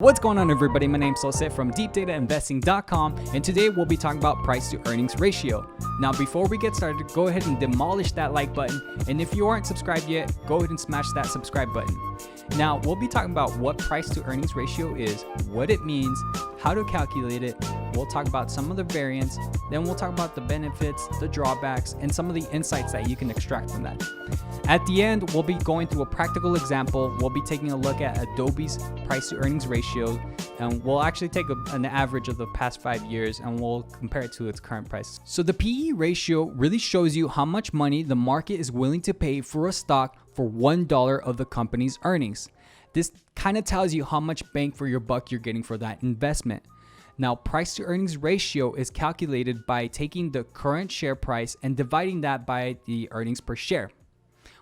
What's going on, everybody? My name's Jose from deepdatainvesting.com, and today we'll be talking about price to earnings ratio. Now, before we get started, go ahead and demolish that like button, and if you aren't subscribed yet, go ahead and smash that subscribe button. Now, we'll be talking about what price to earnings ratio is, what it means, how to calculate it. We'll talk about some of the variants, then we'll talk about the benefits, the drawbacks, and some of the insights that you can extract from that. At the end, we'll be going through a practical example. We'll be taking a look at Adobe's price to earnings ratio, and we'll actually take an average of the past 5 years and we'll compare it to its current price. So the PE ratio really shows you how much money the market is willing to pay for a stock for $1 of the company's earnings. This kind of tells you how much bang for your buck you're getting for that investment. Now, price to earnings ratio is calculated by taking the current share price and dividing that by the earnings per share.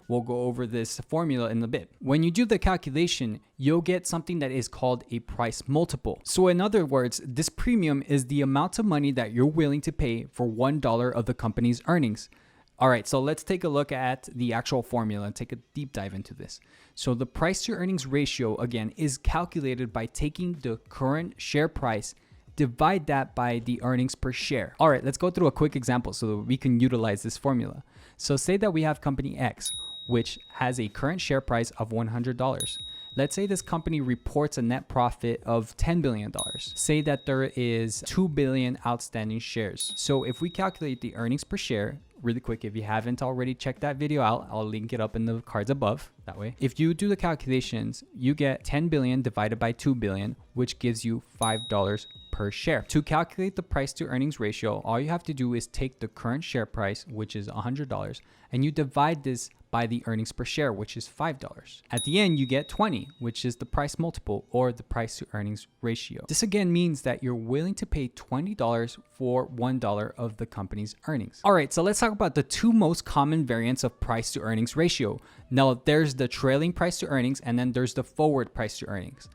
We'll go over this formula in a bit. When you do the calculation, you'll get something that is called a price multiple. So in other words, this premium is the amount of money that you're willing to pay for $1 of the company's earnings. All right, so let's take a look at the actual formula and take a deep dive into this. So the price to earnings ratio, again, is calculated by taking the current share price, divide that by the earnings per share. All right, let's go through a quick example so that we can utilize this formula. So say that we have company X, which has a current share price of $100. Let's say this company reports a net profit of $10 billion. Say that there is 2 billion outstanding shares. So if we calculate the earnings per share, really quick, if you haven't already checked that video out, I'll link it up in the cards above. That way, if you do the calculations, you get 10 billion divided by 2 billion, which gives you $5 per share. To calculate the price to earnings ratio, all you have to do is take the current share price, which is $100, and you divide this by the earnings per share, which is $5. At the end, you get 20, which is the price multiple or the price to earnings ratio. This again means that you're willing to pay $20 for $1 of the company's earnings. All right, so let's talk about the two most common variants of price to earnings ratio. Now, there's the trailing price to earnings, and then there's the forward price to earnings.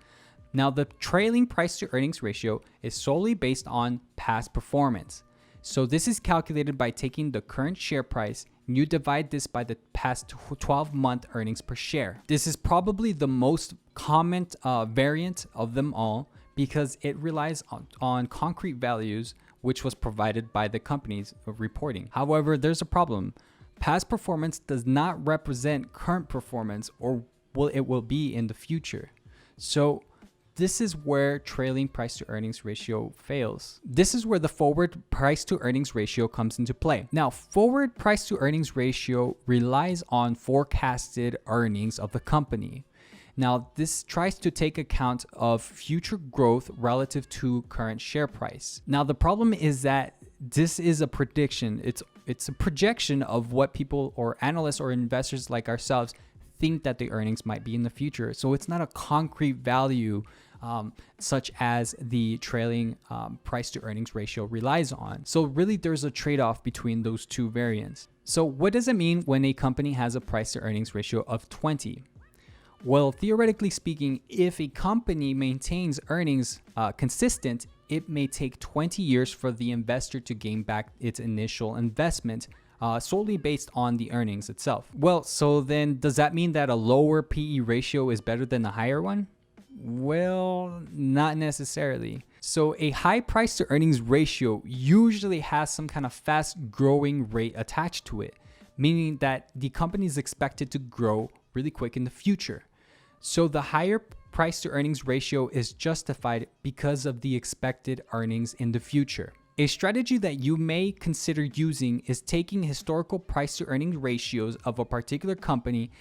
Now, the trailing price to earnings ratio is solely based on past performance. So this is calculated by taking the current share price and you divide this by the past 12-month earnings per share. This is probably the most common variant of them all because it relies on concrete values, which was provided by the companies reporting. However, there's a problem. Past performance does not represent current performance or it will be in the future. So this is where trailing price to earnings ratio fails. This is where the forward price to earnings ratio comes into play. Now, forward price to earnings ratio relies on forecasted earnings of the company. Now, this tries to take account of future growth relative to current share price. Now, the problem is that this is a prediction. It's a projection of what people or analysts or investors like ourselves think that the earnings might be in the future. So it's not a concrete value such as the trailing price to earnings ratio relies on. So really there's a trade-off between those two variants. So what does it mean when a company has a price to earnings ratio of 20? Well, theoretically speaking, if a company maintains earnings consistent, it may take 20 years for the investor to gain back its initial investment solely based on the earnings itself. Well, so then does that mean that a lower PE ratio is better than a higher one? Well, not necessarily. So a high price to earnings ratio usually has some kind of fast growing rate attached to it, meaning that the company is expected to grow really quick in the future. So the higher price to earnings ratio is justified because of the expected earnings in the future. A strategy that you may consider using is taking historical price to earnings ratios of a particular company,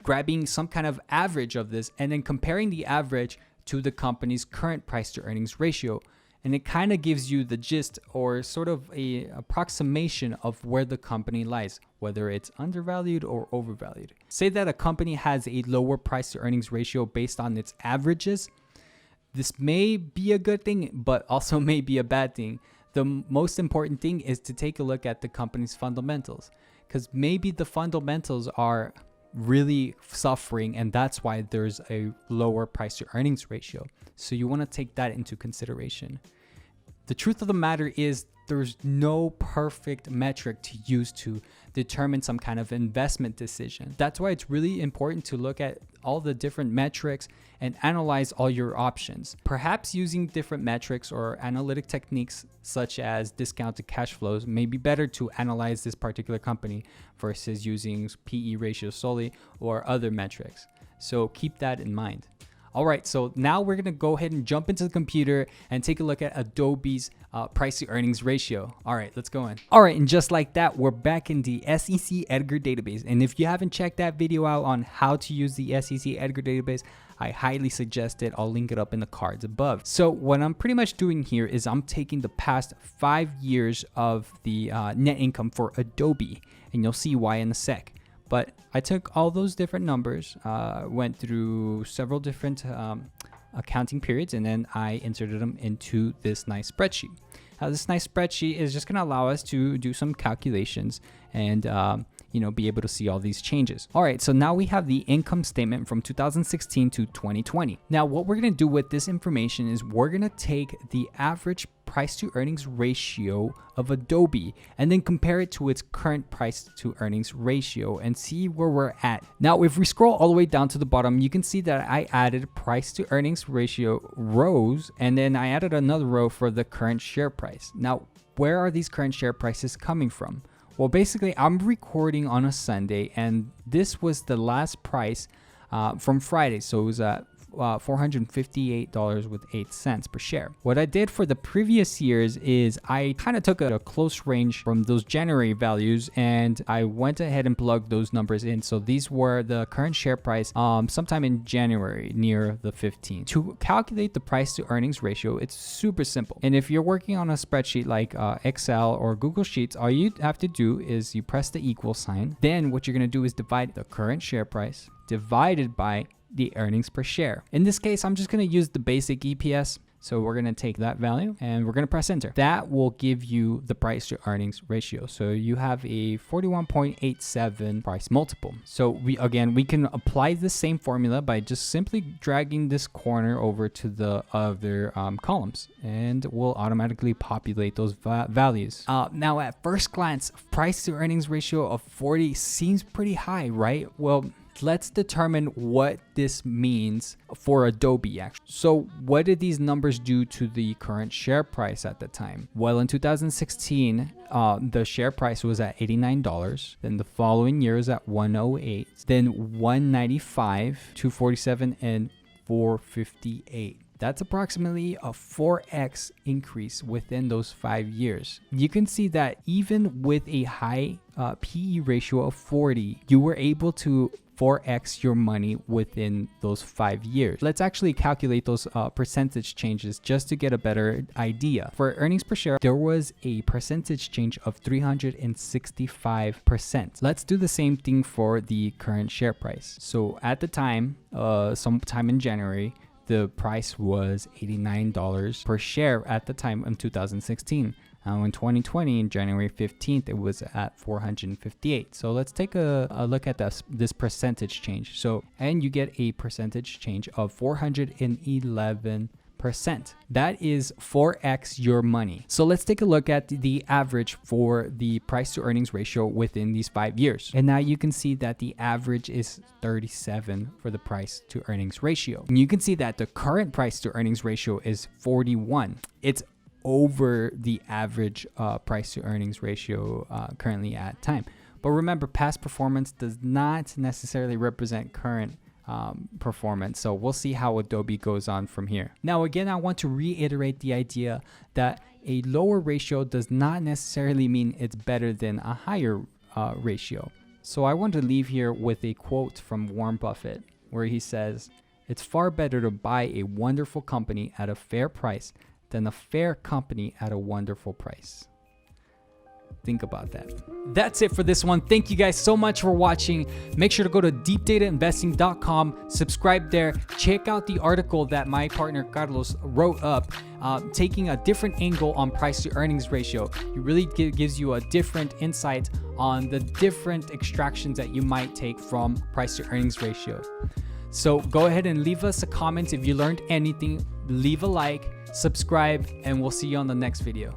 grabbing some kind of average of this, and then comparing the average to the company's current price to earnings ratio. And it kind of gives you the gist or sort of a approximation of where the company lies, whether it's undervalued or overvalued. Say that a company has a lower price to earnings ratio based on its averages. This may be a good thing, but also may be a bad thing. The most important thing is to take a look at the company's fundamentals, because maybe the fundamentals are really suffering and that's why there's a lower price to earnings ratio. So you want to take that into consideration. The truth of the matter is there's no perfect metric to use to determine some kind of investment decision. That's why it's really important to look at all the different metrics and analyze all your options. Perhaps using different metrics or analytic techniques such as discounted cash flows may be better to analyze this particular company versus using PE ratio solely or other metrics. So keep that in mind. All right, so now we're gonna go ahead and jump into the computer and take a look at Adobe's price to earnings ratio. All right, let's go in. All right, and just like that, we're back in the SEC EDGAR database. And if you haven't checked that video out on how to use the SEC EDGAR database, I highly suggest it. I'll link it up in the cards above. So what I'm pretty much doing here is I'm taking the past 5 years of the net income for Adobe, and you'll see why in a sec. But I took all those different numbers, went through several different accounting periods, and then I inserted them into this nice spreadsheet. Now, this nice spreadsheet is just going to allow us to do some calculations and be able to see all these changes. All right, so now we have the income statement from 2016 to 2020. Now, what we're going to do with this information is we're going to take the average price to earnings ratio of Adobe and then compare it to its current price to earnings ratio and see where we're at. Now, if we scroll all the way down to the bottom, you can see that I added price to earnings ratio rows, and then I added another row for the current share price. Now, where are these current share prices coming from? Well, basically, I'm recording on a Sunday, and this was the last price from Friday. So it was at $458.08 per share. What I did for the previous years is I kind of took a close range from those January values, and I went ahead and plugged those numbers in. So these were the current share price sometime in January near the 15th. To calculate the price to earnings ratio, it's super simple. And if you're working on a spreadsheet like Excel or Google Sheets, all you have to do is you press the equal sign. Then what you're going to do is divide the current share price divided by the earnings per share. In this case, I'm just going to use the basic EPS. So we're going to take that value and we're going to press enter. That will give you the price to earnings ratio. So you have a 41.87 price multiple. So we can apply the same formula by just simply dragging this corner over to the other columns, and we'll automatically populate those values. Now at first glance, price to earnings ratio of 40 seems pretty high, right? Well, let's determine what this means for Adobe actually. So what did these numbers do to the current share price at the time? Well, in 2016, the share price was at $89. Then the following year is at $108. Then $195, $247, and $458. That's approximately a 4x increase within those 5 years. You can see that even with a high PE ratio of 40, you were able to 4x your money within those 5 years. Let's actually calculate those percentage changes just to get a better idea. For earnings per share, there was a percentage change of 365%. Let's do the same thing for the current share price. So at the time, sometime in January, the price was $89 per share at the time in 2016. In 2020, in January 15th, it was at $458. So let's take a look at this percentage change. And you get a percentage change of 411%. That is 4x your money. So let's take a look at the average for the price to earnings ratio within these 5 years. And now you can see that the average is 37 for the price to earnings ratio. And you can see that the current price to earnings ratio is 41. It's over the average price to earnings ratio currently at time. But remember, past performance does not necessarily represent current performance. So we'll see how Adobe goes on from here. Now, again, I want to reiterate the idea that a lower ratio does not necessarily mean it's better than a higher ratio. So I want to leave here with a quote from Warren Buffett, where he says, "It's far better to buy a wonderful company at a fair price than a fair company at a wonderful price." Think about that. That's it for this one. Thank you guys so much for watching. Make sure to go to deepdatainvesting.com, subscribe there, check out the article that my partner Carlos wrote up, taking a different angle on price to earnings ratio. It really gives you a different insight on the different extractions that you might take from price to earnings ratio. So go ahead and leave us a comment if you learned anything. Leave a like, subscribe, and we'll see you on the next video.